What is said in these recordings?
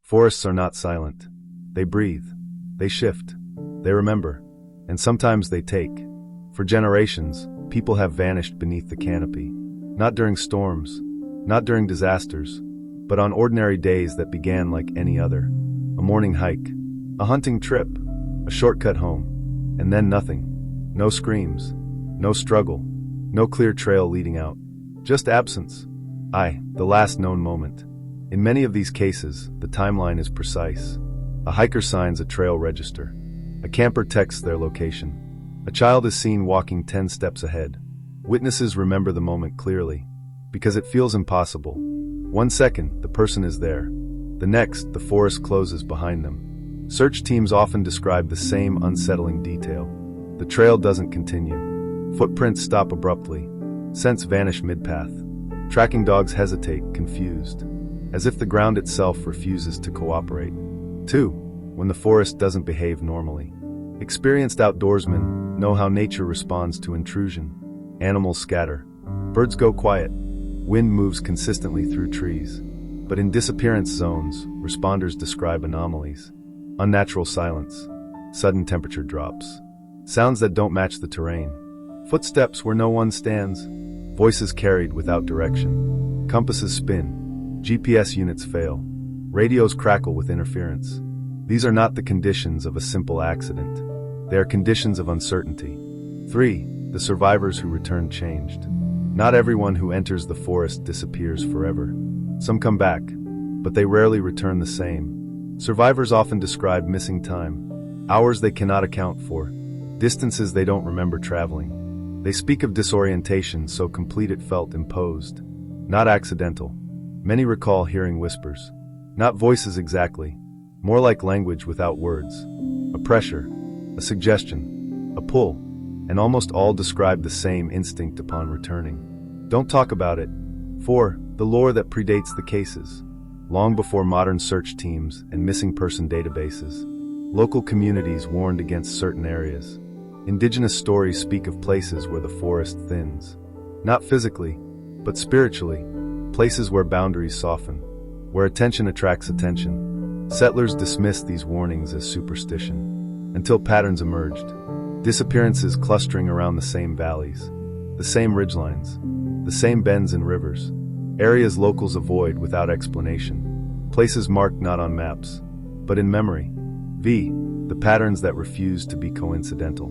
Forests are not silent. They breathe. They shift. They remember. And sometimes they take. For generations, people have vanished beneath the canopy. Not during storms, not during disasters, but on ordinary days that began like any other. A morning hike, a hunting trip, a shortcut home, and then nothing. No screams, no struggle, no clear trail leading out. Just absence. The last known moment. In many of these cases, the timeline is precise. A hiker signs a trail register. A camper texts their location. A child is seen walking 10 steps ahead. Witnesses remember the moment clearly, because it feels impossible. 1 second, the person is there. The next, the forest closes behind them. Search teams often describe the same unsettling detail. The trail doesn't continue. Footprints stop abruptly. Scents vanish mid-path. Tracking dogs hesitate, confused, as if the ground itself refuses to cooperate. 2. When the forest doesn't behave normally. Experienced outdoorsmen know how nature responds to intrusion. Animals scatter. Birds go quiet. Wind moves consistently through trees. But in disappearance zones, responders describe anomalies. Unnatural silence. Sudden temperature drops. Sounds that don't match the terrain. Footsteps where no one stands. Voices carried without direction. Compasses spin. GPS units fail. Radios crackle with interference. These are not the conditions of a simple accident. They are conditions of uncertainty. 3. The survivors who return changed. Not everyone who enters the forest disappears forever. Some come back, but they rarely return the same. Survivors often describe missing time, hours they cannot account for, distances they don't remember traveling. They speak of disorientation so complete it felt imposed, not accidental. Many recall hearing whispers, not voices exactly, more like language without words. A pressure, a suggestion, a pull, and almost all describe the same instinct upon returning. Don't talk about it. 4. The lore that predates the cases. Long before modern search teams and missing person databases, local communities warned against certain areas. Indigenous stories speak of places where the forest thins. Not physically, but spiritually. Places where boundaries soften, where attention attracts attention. Settlers dismissed these warnings as superstition, until patterns emerged. Disappearances clustering around the same valleys, the same ridgelines, the same bends and rivers. Areas locals avoid without explanation. Places marked not on maps, but in memory. The patterns that refuse to be coincidental.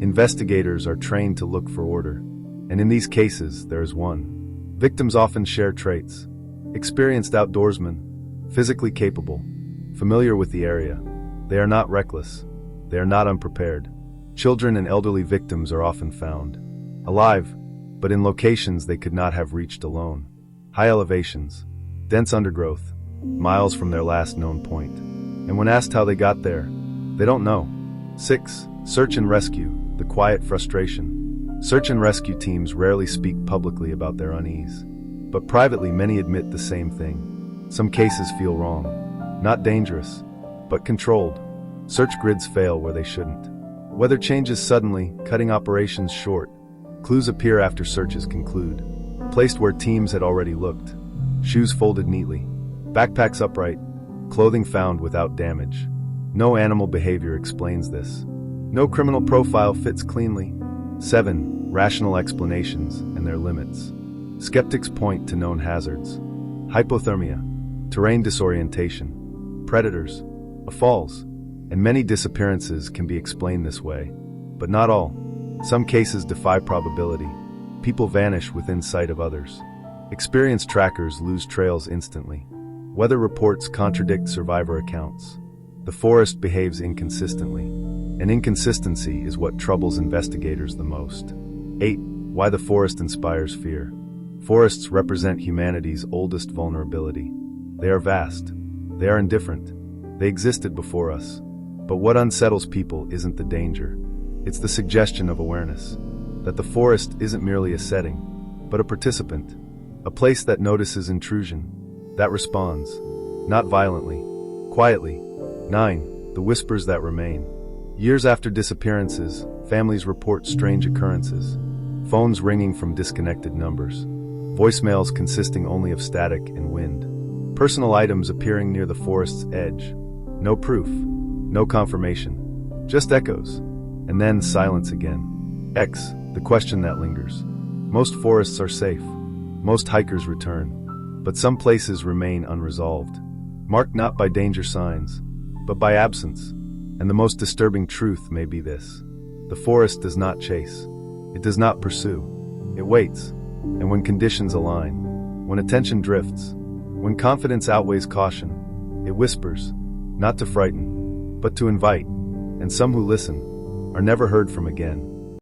Investigators are trained to look for order, and in these cases, there is one. Victims often share traits. Experienced outdoorsmen, physically capable, familiar with the area. They are not reckless. They are not unprepared. Children and elderly victims are often found. Alive, but in locations they could not have reached alone. High elevations, dense undergrowth, miles from their last known point. And when asked how they got there, they don't know. 6. Search and rescue, the quiet frustration. Search and rescue teams rarely speak publicly about their unease. But privately many admit the same thing. Some cases feel wrong. Not dangerous, but controlled. Search grids fail where they shouldn't. Weather changes suddenly, cutting operations short. Clues appear after searches conclude. Placed where teams had already looked. Shoes folded neatly. Backpacks upright. Clothing found without damage. No animal behavior explains this. No criminal profile fits cleanly. 7. Rational explanations and their limits. Skeptics point to known hazards. Hypothermia, terrain disorientation, predators, falls, and many disappearances can be explained this way. But not all. Some cases defy probability. People vanish within sight of others. Experienced trackers lose trails instantly. Weather reports contradict survivor accounts. The forest behaves inconsistently. And inconsistency is what troubles investigators the most. 8. Why the forest inspires fear. Forests represent humanity's oldest vulnerability. They are vast. They are indifferent. They existed before us. But what unsettles people isn't the danger. It's the suggestion of awareness. That the forest isn't merely a setting, but a participant. A place that notices intrusion. That responds. Not violently. Quietly. 9. The whispers that remain. Years after disappearances, families report strange occurrences. Phones ringing from disconnected numbers. Voicemails consisting only of static and wind. Personal items appearing near the forest's edge. No proof, no confirmation, just echoes, and then silence again. X, the question that lingers. Most forests are safe. Most hikers return. But some places remain unresolved, marked not by danger signs, but by absence. And the most disturbing truth may be this. The forest does not chase. It does not pursue. It waits. And when conditions align, when attention drifts, when confidence outweighs caution, it whispers, not to frighten, but to invite, and some who listen are never heard from again.